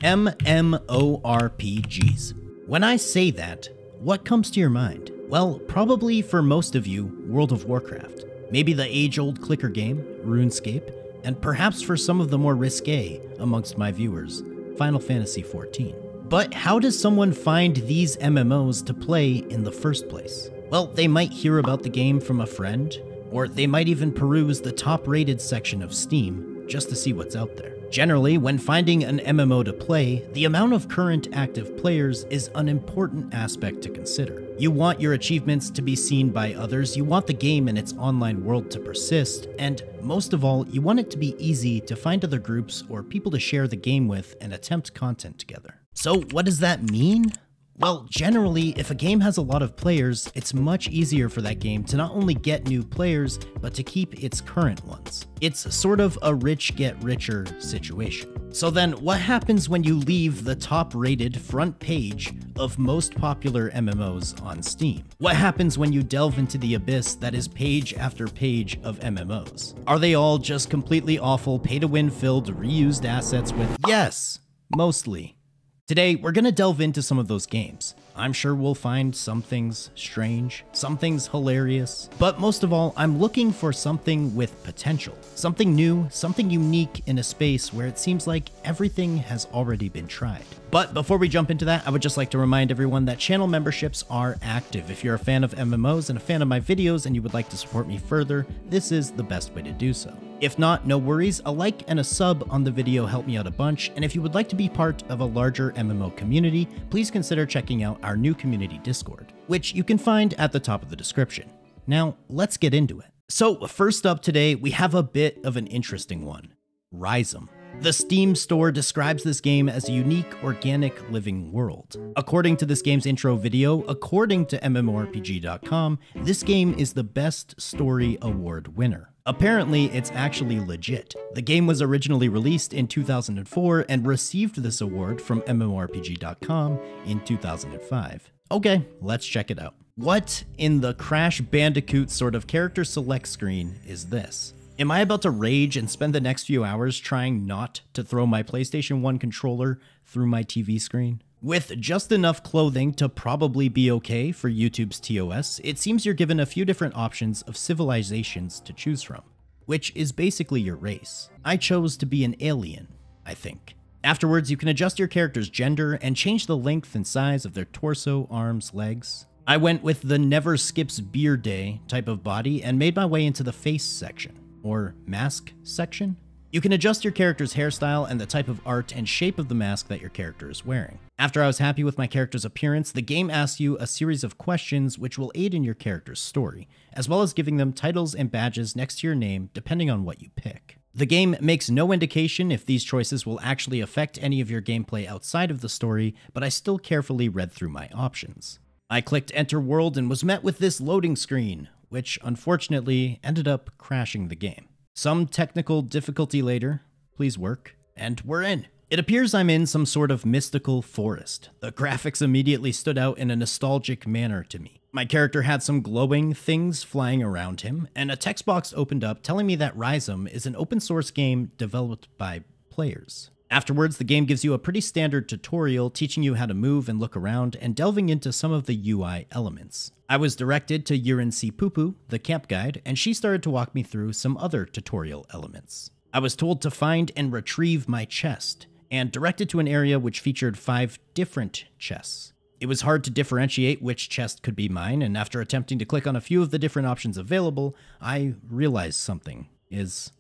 MMORPGs. When I say that, what comes to your mind? Well, probably for most of you, World of Warcraft. Maybe the age-old clicker game, RuneScape, and perhaps for some of the more risque amongst my viewers, Final Fantasy XIV. But how does someone find these MMOs to play in the first place? Well, they might hear about the game from a friend, or they might even peruse the top-rated section of Steam just to see what's out there. Generally, when finding an MMO to play, the amount of current active players is an important aspect to consider. You want your achievements to be seen by others, you want the game and its online world to persist, and most of all, you want it to be easy to find other groups or people to share the game with and attempt content together. So what does that mean? Well, generally, if a game has a lot of players, it's much easier for that game to not only get new players, but to keep its current ones. It's sort of a rich get richer situation. So then, what happens when you leave the top-rated front page of most popular MMOs on Steam? What happens when you delve into the abyss that is page after page of MMOs? Are they all just completely awful, pay-to-win filled, reused assets with, yes, mostly. Today, we're gonna delve into some of those games. I'm sure we'll find some things strange, some things hilarious, but most of all, I'm looking for something with potential. Something new, something unique in a space where it seems like everything has already been tried. But before we jump into that, I would just like to remind everyone that channel memberships are active. If you're a fan of MMOs and a fan of my videos and you would like to support me further, this is the best way to do so. If not, no worries, a like and a sub on the video help me out a bunch, and if you would like to be part of a larger MMO community, please consider checking out our new community Discord, which you can find at the top of the description. Now, let's get into it. So first up today, we have a bit of an interesting one, Ryzom. The Steam store describes this game as a unique, organic, living world. According to this game's intro video, according to MMORPG.com, this game is the Best Story Award winner. Apparently, it's actually legit. The game was originally released in 2004 and received this award from MMORPG.com in 2005. Okay, let's check it out. What in the Crash Bandicoot sort of character select screen is this? Am I about to rage and spend the next few hours trying not to throw my PlayStation 1 controller through my TV screen? With just enough clothing to probably be okay for YouTube's TOS, it seems you're given a few different options of civilizations to choose from, which is basically your race. I chose to be an alien, I think. Afterwards, you can adjust your character's gender and change the length and size of their torso, arms, legs. I went with the never skips beer day type of body and made my way into the face section, or mask section. You can adjust your character's hairstyle and the type of art and shape of the mask that your character is wearing. After I was happy with my character's appearance, the game asks you a series of questions which will aid in your character's story, as well as giving them titles and badges next to your name depending on what you pick. The game makes no indication if these choices will actually affect any of your gameplay outside of the story, but I still carefully read through my options. I clicked Enter World and was met with this loading screen, which unfortunately ended up crashing the game. Some technical difficulty later, please work, and we're in. It appears I'm in some sort of mystical forest. The graphics immediately stood out in a nostalgic manner to me. My character had some glowing things flying around him, and a text box opened up telling me that Ryzom is an open source game developed by players. Afterwards, the game gives you a pretty standard tutorial teaching you how to move and look around and delving into some of the UI elements. I was directed to Yurin C. Pupu, the camp guide, and she started to walk me through some other tutorial elements. I was told to find and retrieve my chest, and directed to an area which featured 5 different chests. It was hard to differentiate which chest could be mine, and after attempting to click on a few of the different options available, I realized something. Is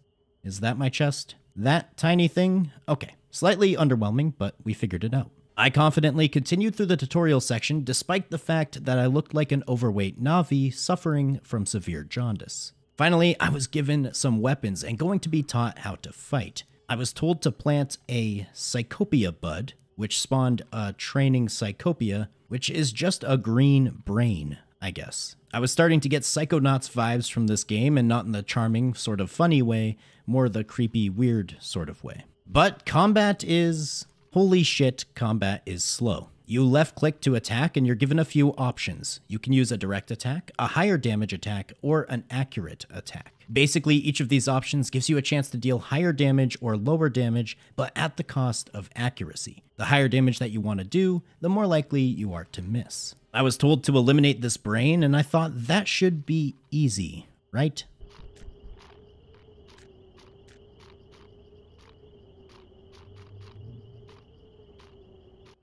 that my chest? That tiny thing? Okay. Slightly underwhelming, but we figured it out. I confidently continued through the tutorial section despite the fact that I looked like an overweight Na'vi suffering from severe jaundice. Finally, I was given some weapons and going to be taught how to fight. I was told to plant a Psychopia bud, which spawned a training Psychopia, which is just a green brain, I guess. I was starting to get Psychonauts vibes from this game, and not in the charming, sort of funny way, more the creepy, weird sort of way. But combat is... holy shit, combat is slow. You left click to attack and you're given a few options. You can use a direct attack, a higher damage attack, or an accurate attack. Basically, each of these options gives you a chance to deal higher damage or lower damage, but at the cost of accuracy. The higher damage that you want to do, the more likely you are to miss. I was told to eliminate this brain, and I thought that should be easy, right?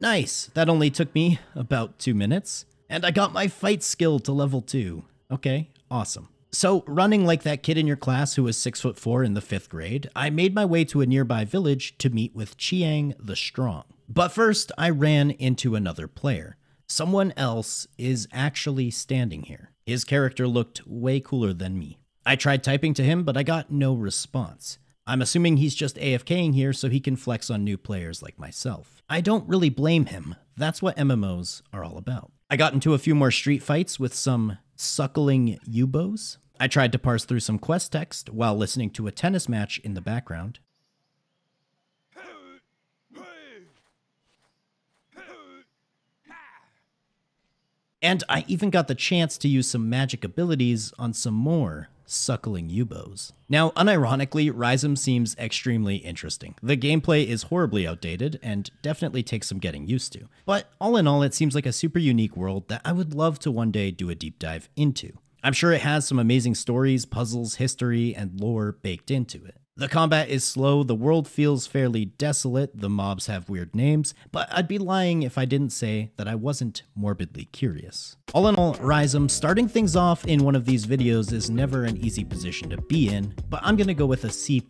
Nice, that only took me about 2 minutes, and I got my fight skill to level 2. Okay, awesome. So, running like that kid in your class who was 6'4" in the 5th grade, I made my way to a nearby village to meet with Chiang the Strong. But first, I ran into another player. Someone else is actually standing here. His character looked way cooler than me. I tried typing to him, but I got no response. I'm assuming he's just AFKing here so he can flex on new players like myself. I don't really blame him. That's what MMOs are all about. I got into a few more street fights with some suckling Yubos. I tried to parse through some quest text while listening to a tennis match in the background. And I even got the chance to use some magic abilities on some more suckling Yubos. Now, unironically, Ryzom seems extremely interesting. The gameplay is horribly outdated and definitely takes some getting used to. But all in all, it seems like a super unique world that I would love to one day do a deep dive into. I'm sure it has some amazing stories, puzzles, history, and lore baked into it. The combat is slow, the world feels fairly desolate, the mobs have weird names, but I'd be lying if I didn't say that I wasn't morbidly curious. All in all, Ryzom, starting things off in one of these videos is never an easy position to be in, but I'm gonna go with a C+.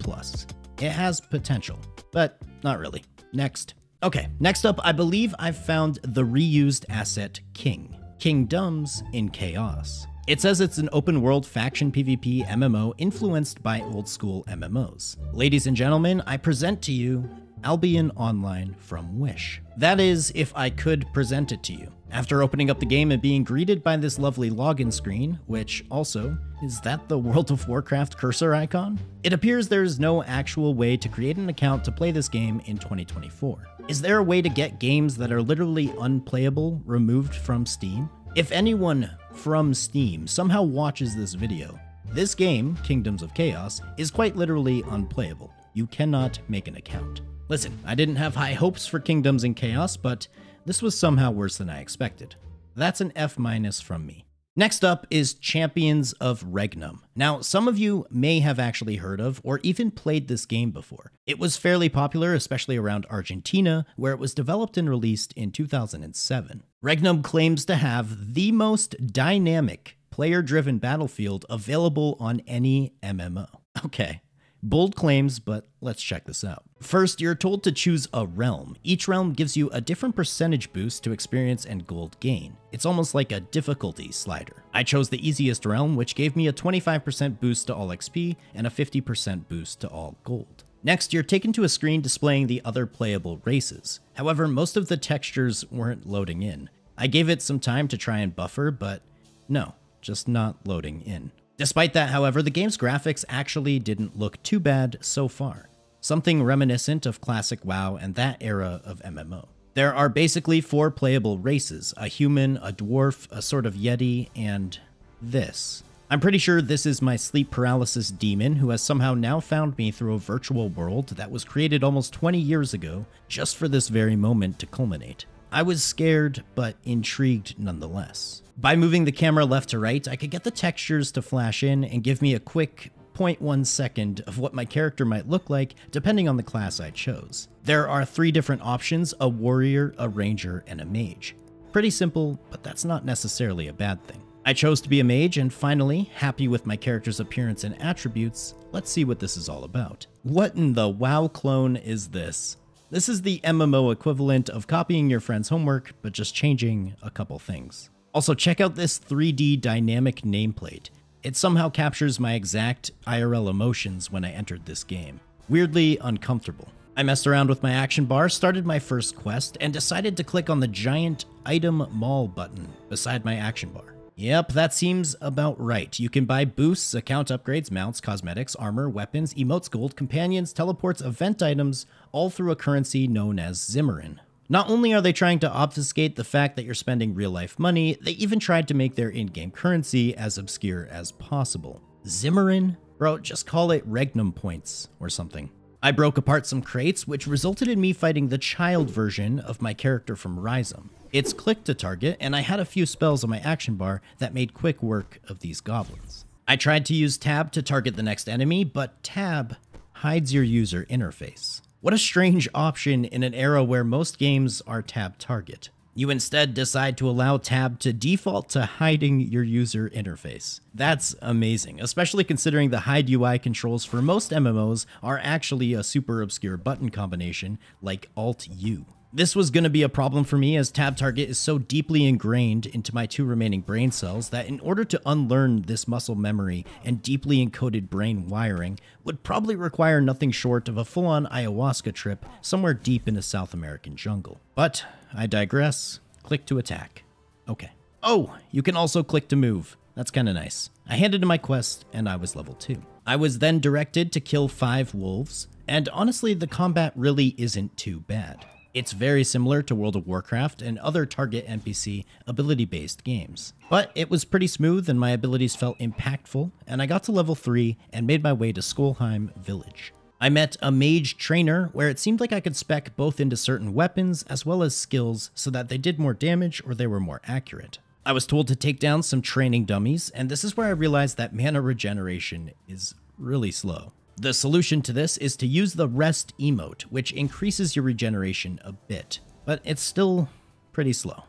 It has potential, but not really. Next. Okay, next up, I believe I've found the reused asset King. Kingdoms in Chaos. It says it's an open-world faction PvP MMO influenced by old-school MMOs. Ladies and gentlemen, I present to you Albion Online from Wish. That is, if I could present it to you. After opening up the game and being greeted by this lovely login screen, which also, is that the World of Warcraft cursor icon? It appears there is no actual way to create an account to play this game in 2024. Is there a way to get games that are literally unplayable removed from Steam? If anyone from Steam somehow watches this video, this game, Kingdoms of Chaos, is quite literally unplayable. You cannot make an account. Listen, I didn't have high hopes for Kingdoms in Chaos, but this was somehow worse than I expected. That's an F- from me. Next up is Champions of Regnum. Now, some of you may have actually heard of or even played this game before. It was fairly popular, especially around Argentina, where it was developed and released in 2007. Regnum claims to have the most dynamic, player-driven battlefield available on any MMO. Okay. Bold claims, but let's check this out. First, you're told to choose a realm. Each realm gives you a different percentage boost to experience and gold gain. It's almost like a difficulty slider. I chose the easiest realm, which gave me a 25% boost to all XP and a 50% boost to all gold. Next, you're taken to a screen displaying the other playable races. However, most of the textures weren't loading in. I gave it some time to try and buffer, but no, just not loading in. Despite that, however, the game's graphics actually didn't look too bad so far. Something reminiscent of classic WoW and that era of MMO. There are basically 4 playable races, a human, a dwarf, a sort of yeti, and this. I'm pretty sure this is my sleep paralysis demon who has somehow now found me through a virtual world that was created almost 20 years ago just for this very moment to culminate. I was scared, but intrigued nonetheless. By moving the camera left to right, I could get the textures to flash in and give me a quick 0.1 second of what my character might look like depending on the class I chose. There are 3 different options: a warrior, a ranger, and a mage. Pretty simple, but that's not necessarily a bad thing. I chose to be a mage, and finally, happy with my character's appearance and attributes, let's see what this is all about. What in the WoW clone is this? This is the MMO equivalent of copying your friend's homework, but just changing a couple things. Also, check out this 3D dynamic nameplate. It somehow captures my exact IRL emotions when I entered this game. Weirdly uncomfortable. I messed around with my action bar, started my first quest, and decided to click on the giant Item Mall button beside my action bar. Yep, that seems about right. You can buy boosts, account upgrades, mounts, cosmetics, armor, weapons, emotes, gold, companions, teleports, event items, all through a currency known as Zimmerin. Not only are they trying to obfuscate the fact that you're spending real-life money, they even tried to make their in-game currency as obscure as possible. Zimmerin? Bro, just call it Regnum points or something. I broke apart some crates, which resulted in me fighting the child version of my character from Ryzom. It's click to target, and I had a few spells on my action bar that made quick work of these goblins. I tried to use tab to target the next enemy, but tab hides your user interface. What a strange option in an era where most games are tab target. You instead decide to allow tab to default to hiding your user interface. That's amazing, especially considering the hide UI controls for most MMOs are actually a super obscure button combination like Alt-U. This was going to be a problem for me as tab target is so deeply ingrained into my 2 remaining brain cells that in order to unlearn this muscle memory and deeply encoded brain wiring would probably require nothing short of a full-on ayahuasca trip somewhere deep in a South American jungle. But I digress. Click to attack. Okay. Oh, you can also click to move. That's kind of nice. I handed in my quest and I was level 2. I was then directed to kill 5 wolves, and honestly the combat really isn't too bad. It's very similar to World of Warcraft and other target NPC ability-based games. But it was pretty smooth and my abilities felt impactful, and I got to level 3 and made my way to Skolheim Village. I met a mage trainer where it seemed like I could spec both into certain weapons as well as skills so that they did more damage or they were more accurate. I was told to take down some training dummies, and this is where I realized that mana regeneration is really slow. The solution to this is to use the rest emote, which increases your regeneration a bit, but it's still pretty slow.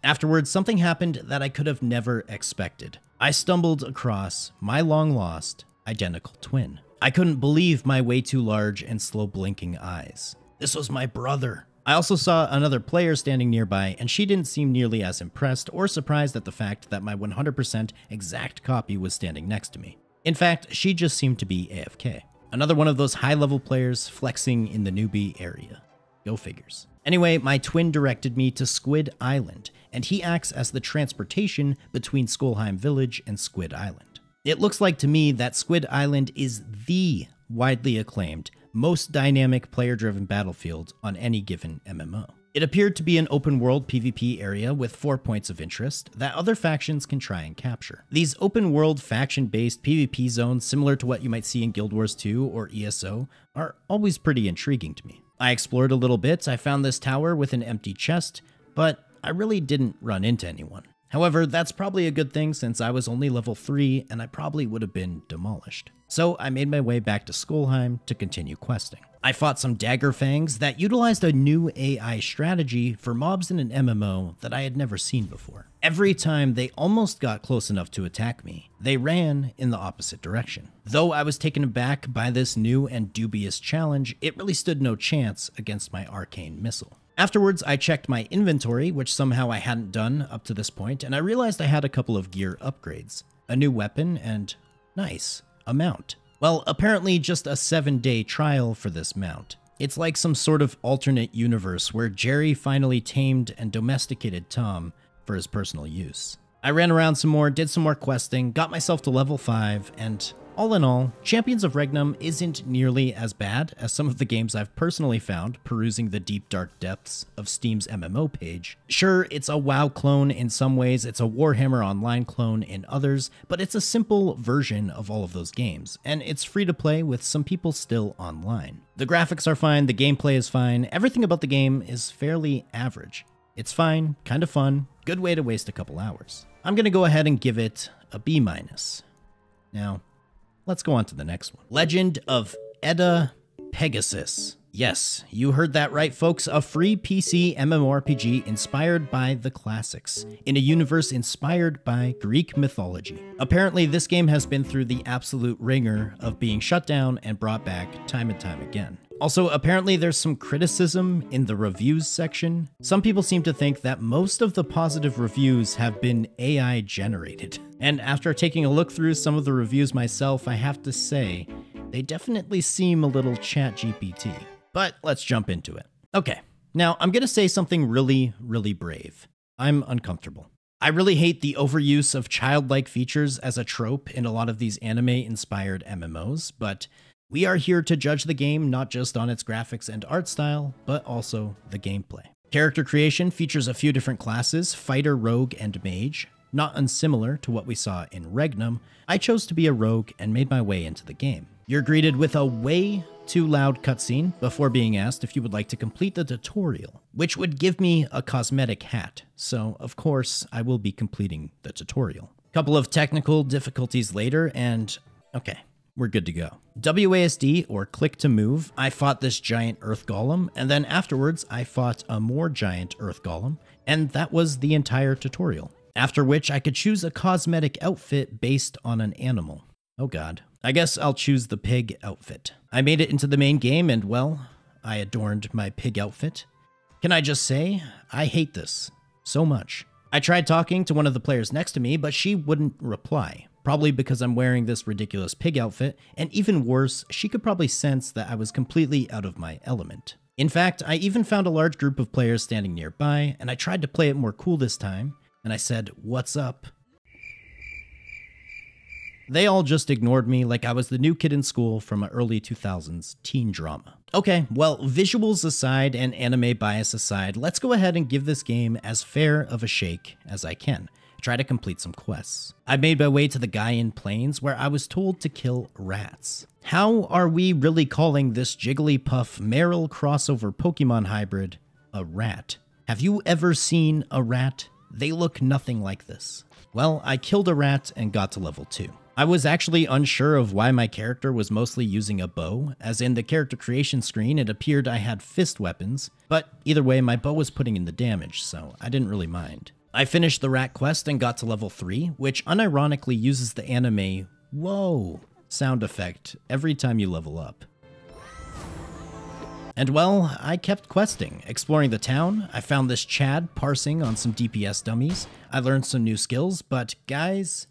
Afterwards, something happened that I could have never expected. I stumbled across my long-lost identical twin. I couldn't believe my way too large and slow blinking eyes. This was my brother. I also saw another player standing nearby, and she didn't seem nearly as impressed or surprised at the fact that my 100% exact copy was standing next to me. In fact, she just seemed to be AFK. Another one of those high-level players flexing in the newbie area. Go figures. Anyway, my twin directed me to Squid Island, and he acts as the transportation between Skolheim Village and Squid Island. It looks like to me that Squid Island is the widely acclaimed, most dynamic player-driven battlefield on any given MMO. It appeared to be an open-world PvP area with 4 points of interest that other factions can try and capture. These open-world faction-based PvP zones, similar to what you might see in Guild Wars 2 or ESO, are always pretty intriguing to me. I explored a little bit, I found this tower with an empty chest, but I really didn't run into anyone. However, that's probably a good thing since I was only level 3 and I probably would have been demolished. So I made my way back to Skolheim to continue questing. I fought some dagger fangs that utilized a new AI strategy for mobs in an MMO that I had never seen before. Every time they almost got close enough to attack me, they ran in the opposite direction. Though I was taken aback by this new and dubious challenge, it really stood no chance against my arcane missile. Afterwards, I checked my inventory, which somehow I hadn't done up to this point, and I realized I had a couple of gear upgrades, a new weapon, and nice, a mount. Well, apparently just a 7-day trial for this mount. It's like some sort of alternate universe where Jerry finally tamed and domesticated Tom for his personal use. I ran around some more, did some more questing, got myself to level 5, and all in all, Champions of Regnum isn't nearly as bad as some of the games I've personally found perusing the deep dark depths of Steam's MMO page. Sure, it's a WoW clone in some ways, it's a Warhammer Online clone in others, but it's a simple version of all of those games, and it's free to play with some people still online. The graphics are fine, the gameplay is fine, everything about the game is fairly average. It's fine, kind of fun, good way to waste a couple hours. I'm gonna go ahead and give it a B-. Now, let's go on to the next one. Legend of Edda Pegasus. Yes, you heard that right, folks. A free PC MMORPG inspired by the classics, in a universe inspired by Greek mythology. Apparently, this game has been through the absolute ringer of being shut down and brought back time and time again. Also, apparently there's some criticism in the reviews section. Some people seem to think that most of the positive reviews have been AI generated. And after taking a look through some of the reviews myself, I have to say, they definitely seem a little ChatGPT. But let's jump into it. Okay, now I'm gonna say something really, really brave. I'm uncomfortable. I really hate the overuse of childlike features as a trope in a lot of these anime-inspired MMOs, but We are here to judge the game not just on its graphics and art style, but also the gameplay. Character creation features a few different classes, fighter, rogue, and mage. Not unsimilar to what we saw in Regnum, I chose to be a rogue and made my way into the game. You're greeted with a way too loud cutscene before being asked if you would like to complete the tutorial, which would give me a cosmetic hat, so of course I will be completing the tutorial. Couple of technical difficulties later and okay, we're good to go. WASD, or click to move, I fought this giant earth golem, and then afterwards I fought a more giant earth golem, and that was the entire tutorial. After which I could choose a cosmetic outfit based on an animal. Oh god. I guess I'll choose the pig outfit. I made it into the main game and, well, I adorned my pig outfit. Can I just say, I hate this so much. I tried talking to one of the players next to me, but she wouldn't reply. Probably because I'm wearing this ridiculous pig outfit, and even worse, she could probably sense that I was completely out of my element. In fact, I even found a large group of players standing nearby, and I tried to play it more cool this time, and I said, "What's up?" They all just ignored me like I was the new kid in school from an early 2000s teen drama. Okay, well, visuals aside and anime bias aside, let's go ahead and give this game as fair of a shake as I can. Try to complete some quests. I made my way to the Gaian Plains where I was told to kill rats. How are we really calling this Jigglypuff Meryl crossover Pokemon hybrid a rat? Have you ever seen a rat? They look nothing like this. Well, I killed a rat and got to level 2. I was actually unsure of why my character was mostly using a bow, as in the character creation screen it appeared I had fist weapons, but either way my bow was putting in the damage, so I didn't really mind. I finished the rat quest and got to level 3, which unironically uses the anime "whoa" sound effect every time you level up. And well, I kept questing, exploring the town. I found this Chad parsing on some DPS dummies. I learned some new skills, but guys,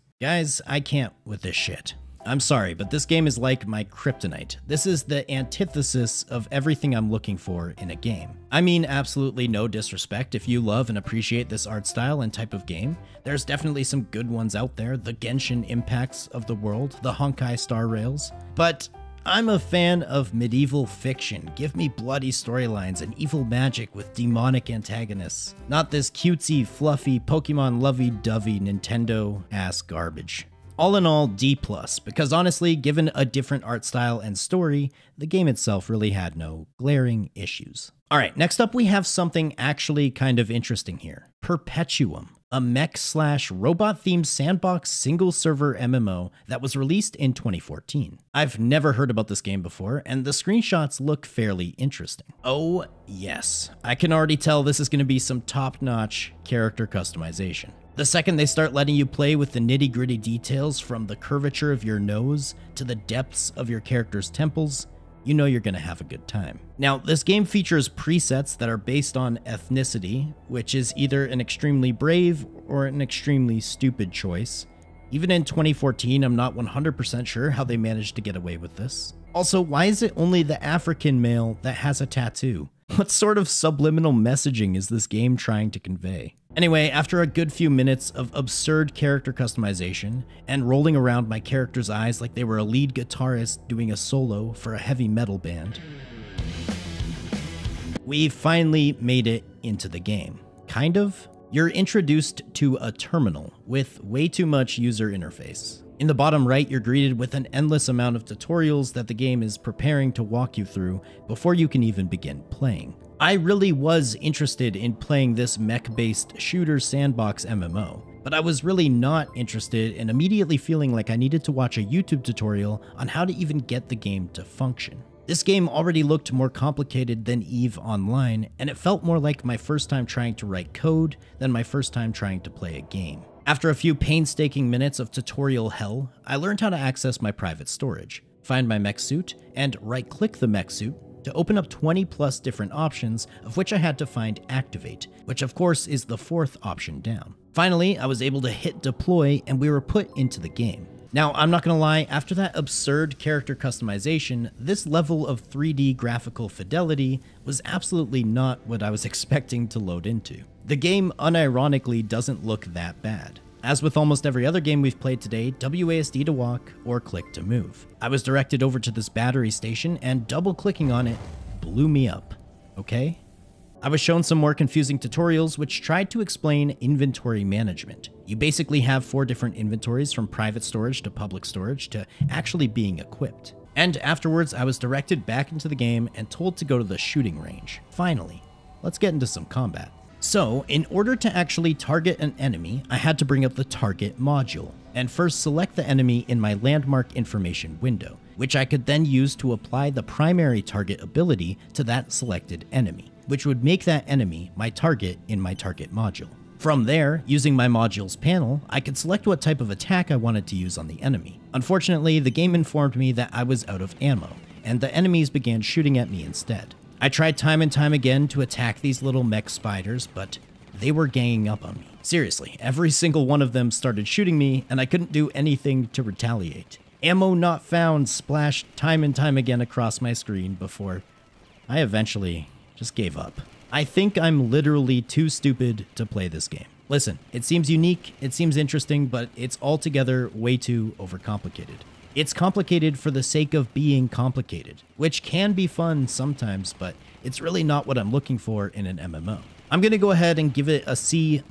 I can't with this shit. I'm sorry, but this game is like my kryptonite. This is the antithesis of everything I'm looking for in a game. I mean absolutely no disrespect if you love and appreciate this art style and type of game. There's definitely some good ones out there, the Genshin Impacts of the world, the Honkai Star Rails, but I'm a fan of medieval fiction. Give me bloody storylines and evil magic with demonic antagonists. Not this cutesy, fluffy, Pokemon lovey-dovey Nintendo-ass garbage. All in all, D+, because honestly, given a different art style and story, the game itself really had no glaring issues. Alright, next up we have something actually kind of interesting here. Perpetuum, a mech/robot-themed sandbox single-server MMO that was released in 2014. I've never heard about this game before, and the screenshots look fairly interesting. Oh yes, I can already tell this is going to be some top-notch character customization. The second they start letting you play with the nitty-gritty details from the curvature of your nose to the depths of your character's temples, you know you're going to have a good time. Now, this game features presets that are based on ethnicity, which is either an extremely brave or an extremely stupid choice. Even in 2014, I'm not 100% sure how they managed to get away with this. Also, why is it only the African male that has a tattoo? What sort of subliminal messaging is this game trying to convey? Anyway, after a good few minutes of absurd character customization and rolling around my character's eyes like they were a lead guitarist doing a solo for a heavy metal band, we finally made it into the game. Kind of. You're introduced to a terminal with way too much user interface. In the bottom right, you're greeted with an endless amount of tutorials that the game is preparing to walk you through before you can even begin playing. I really was interested in playing this mech-based shooter sandbox MMO, but I was really not interested in immediately feeling like I needed to watch a YouTube tutorial on how to even get the game to function. This game already looked more complicated than EVE Online, and it felt more like my first time trying to write code than my first time trying to play a game. After a few painstaking minutes of tutorial hell, I learned how to access my private storage, find my mech suit, and right-click the mech suit to open up 20 plus different options, of which I had to find Activate, which of course is the fourth option down. Finally, I was able to hit deploy and we were put into the game. Now, I'm not gonna lie, after that absurd character customization, this level of 3D graphical fidelity was absolutely not what I was expecting to load into. The game unironically doesn't look that bad. As with almost every other game we've played today, WASD to walk or click to move. I was directed over to this battery station and double clicking on it blew me up, okay? I was shown some more confusing tutorials which tried to explain inventory management. You basically have 4 different inventories from private storage to public storage to actually being equipped. And afterwards, I was directed back into the game and told to go to the shooting range. Finally, let's get into some combat. So, in order to actually target an enemy, I had to bring up the target module, and first select the enemy in my landmark information window, which I could then use to apply the primary target ability to that selected enemy, which would make that enemy my target in my target module. From there, using my modules panel, I could select what type of attack I wanted to use on the enemy. Unfortunately, the game informed me that I was out of ammo, and the enemies began shooting at me instead. I tried time and time again to attack these little mech spiders, but they were ganging up on me. Seriously, every single one of them started shooting me, and I couldn't do anything to retaliate. Ammo not found splashed time and time again across my screen before I eventually just gave up. I think I'm literally too stupid to play this game. Listen, it seems unique, it seems interesting, but it's altogether way too overcomplicated. It's complicated for the sake of being complicated, which can be fun sometimes, but it's really not what I'm looking for in an MMO. I'm gonna go ahead and give it a C-,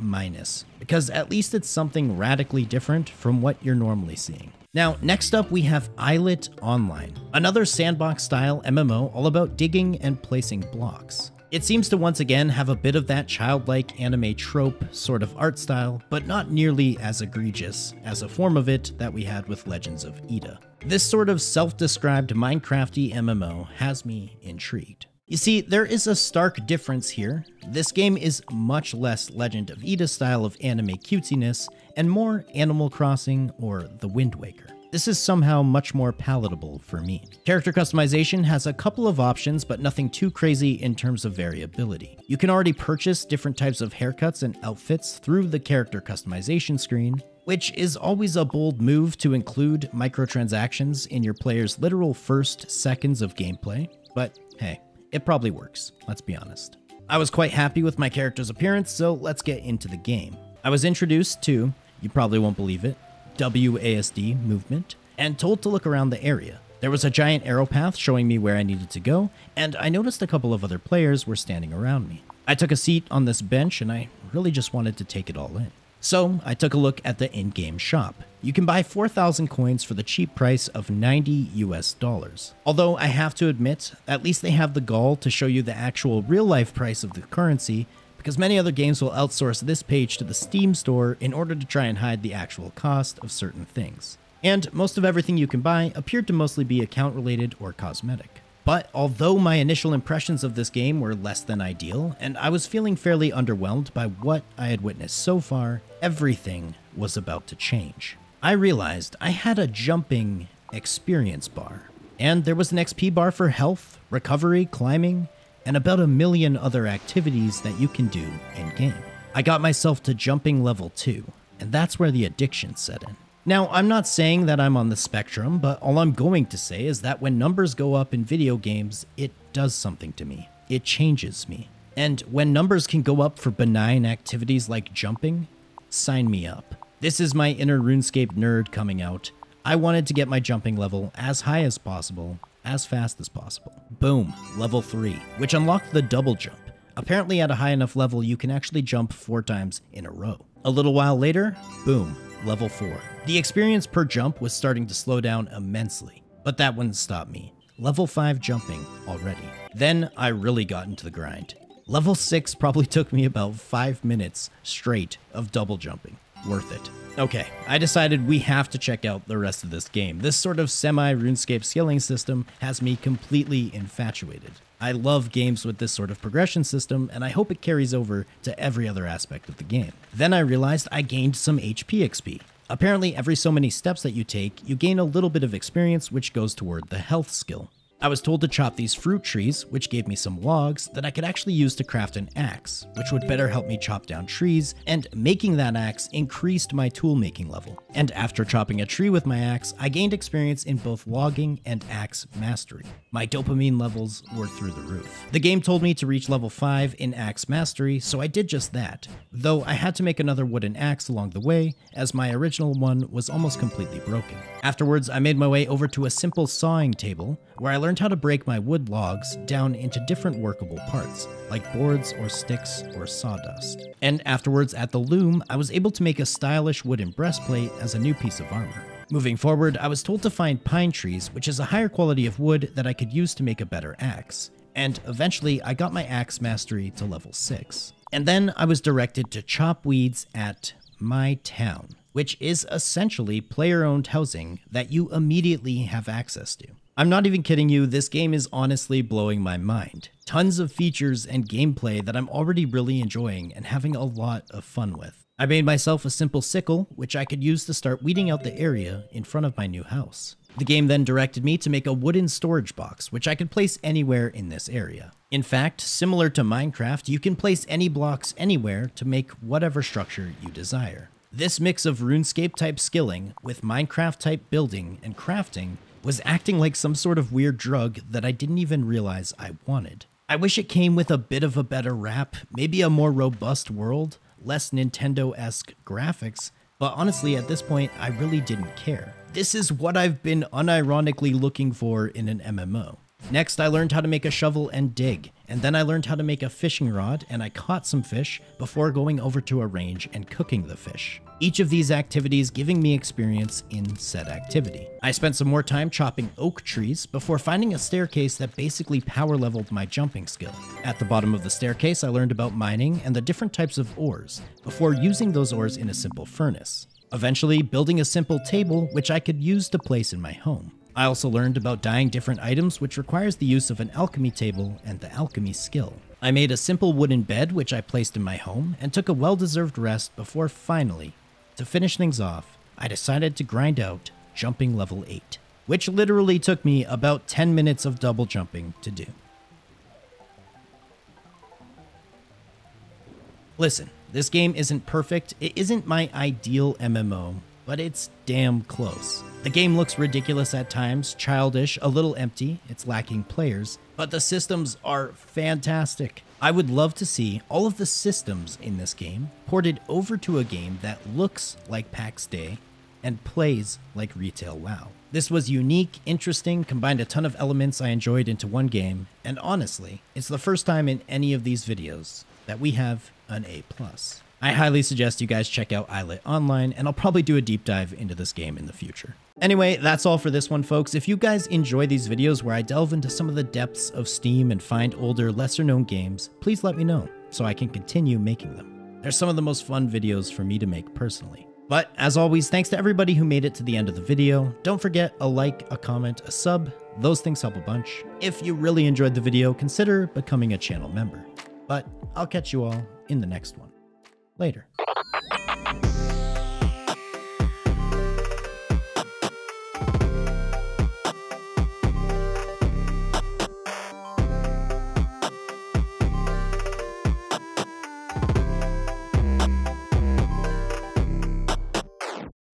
because at least it's something radically different from what you're normally seeing. Now, next up we have Islet Online, another sandbox-style MMO all about digging and placing blocks. It seems to once again have a bit of that childlike anime trope sort of art style, but not nearly as egregious as a form of it that we had with Legends of Edda. This sort of self-described Minecrafty MMO has me intrigued. You see, there is a stark difference here. This game is much less Legend of Edda style of anime cutesiness and more Animal Crossing or The Wind Waker. This is somehow much more palatable for me. Character customization has a couple of options, but nothing too crazy in terms of variability. You can already purchase different types of haircuts and outfits through the character customization screen, which is always a bold move to include microtransactions in your player's literal first seconds of gameplay, but hey, it probably works, let's be honest. I was quite happy with my character's appearance, so let's get into the game. I was introduced to, you probably won't believe it, WASD movement, and told to look around the area. There was a giant arrow path showing me where I needed to go, and I noticed a couple of other players were standing around me. I took a seat on this bench and I really just wanted to take it all in. So I took a look at the in-game shop. You can buy 4,000 coins for the cheap price of $90 US. Although I have to admit, at least they have the gall to show you the actual real-life price of the currency, because many other games will outsource this page to the Steam store in order to try and hide the actual cost of certain things. And most of everything you can buy appeared to mostly be account-related or cosmetic. But although my initial impressions of this game were less than ideal, and I was feeling fairly underwhelmed by what I had witnessed so far, everything was about to change. I realized I had a jumping experience bar, and there was an XP bar for health, recovery, climbing, and about a million other activities that you can do in-game. I got myself to jumping level 2, and that's where the addiction set in. Now, I'm not saying that I'm on the spectrum, but all I'm going to say is that when numbers go up in video games, it does something to me. It changes me. And when numbers can go up for benign activities like jumping, sign me up. This is my inner RuneScape nerd coming out. I wanted to get my jumping level as high as possible, as fast as possible. Boom, level 3, which unlocked the double jump. Apparently at a high enough level, you can actually jump 4 times in a row. A little while later, boom, level 4. The experience per jump was starting to slow down immensely, but that wouldn't stop me. Level 5 jumping already. Then I really got into the grind. Level 6 probably took me about 5 minutes straight of double jumping. Worth it. Okay, I decided we have to check out the rest of this game. This sort of semi-RuneScape scaling system has me completely infatuated. I love games with this sort of progression system, and I hope it carries over to every other aspect of the game. Then I realized I gained some HP XP. Apparently every so many steps that you take, you gain a little bit of experience which goes toward the health skill. I was told to chop these fruit trees, which gave me some logs that I could actually use to craft an axe, which would better help me chop down trees, and making that axe increased my tool making level. And after chopping a tree with my axe, I gained experience in both logging and axe mastery. My dopamine levels were through the roof. The game told me to reach level 5 in axe mastery, so I did just that, though I had to make another wooden axe along the way, as my original one was almost completely broken. Afterwards, I made my way over to a simple sawing table, where I learned how to break my wood logs down into different workable parts, like boards or sticks or sawdust. And afterwards, at the loom, I was able to make a stylish wooden breastplate as a new piece of armor. Moving forward, I was told to find pine trees, which is a higher quality of wood that I could use to make a better axe. And eventually, I got my axe mastery to level 6. And then I was directed to chop weeds at my town, which is essentially player-owned housing that you immediately have access to. I'm not even kidding you, this game is honestly blowing my mind. Tons of features and gameplay that I'm already really enjoying and having a lot of fun with. I made myself a simple sickle, which I could use to start weeding out the area in front of my new house. The game then directed me to make a wooden storage box, which I could place anywhere in this area. In fact, similar to Minecraft, you can place any blocks anywhere to make whatever structure you desire. This mix of RuneScape type skilling with Minecraft type building and crafting was acting like some sort of weird drug that I didn't even realize I wanted. I wish it came with a bit of a better rap, maybe a more robust world, less Nintendo-esque graphics, but honestly at this point I really didn't care. This is what I've been unironically looking for in an MMO. Next, I learned how to make a shovel and dig, and then I learned how to make a fishing rod, and I caught some fish before going over to a range and cooking the fish. Each of these activities giving me experience in said activity. I spent some more time chopping oak trees before finding a staircase that basically power leveled my jumping skill. At the bottom of the staircase, I learned about mining and the different types of ores, before using those ores in a simple furnace. Eventually, building a simple table which I could use to place in my home. I also learned about dyeing different items, which requires the use of an alchemy table and the alchemy skill. I made a simple wooden bed which I placed in my home and took a well-deserved rest before finally, to finish things off, I decided to grind out jumping level 8, which literally took me about 10 minutes of double jumping to do. Listen, this game isn't perfect, it isn't my ideal MMO, but it's damn close. The game looks ridiculous at times, childish, a little empty, it's lacking players, but the systems are fantastic. I would love to see all of the systems in this game ported over to a game that looks like PAX Day and plays like Retail WoW. This was unique, interesting, combined a ton of elements I enjoyed into one game, and honestly, it's the first time in any of these videos that we have an A+. I highly suggest you guys check out Islet online, and I'll probably do a deep dive into this game in the future. Anyway, that's all for this one, folks. If you guys enjoy these videos where I delve into some of the depths of Steam and find older, lesser-known games, please let me know so I can continue making them. They're some of the most fun videos for me to make personally. But as always, thanks to everybody who made it to the end of the video. Don't forget a like, a comment, a sub. Those things help a bunch. If you really enjoyed the video, consider becoming a channel member. But I'll catch you all in the next one. Later.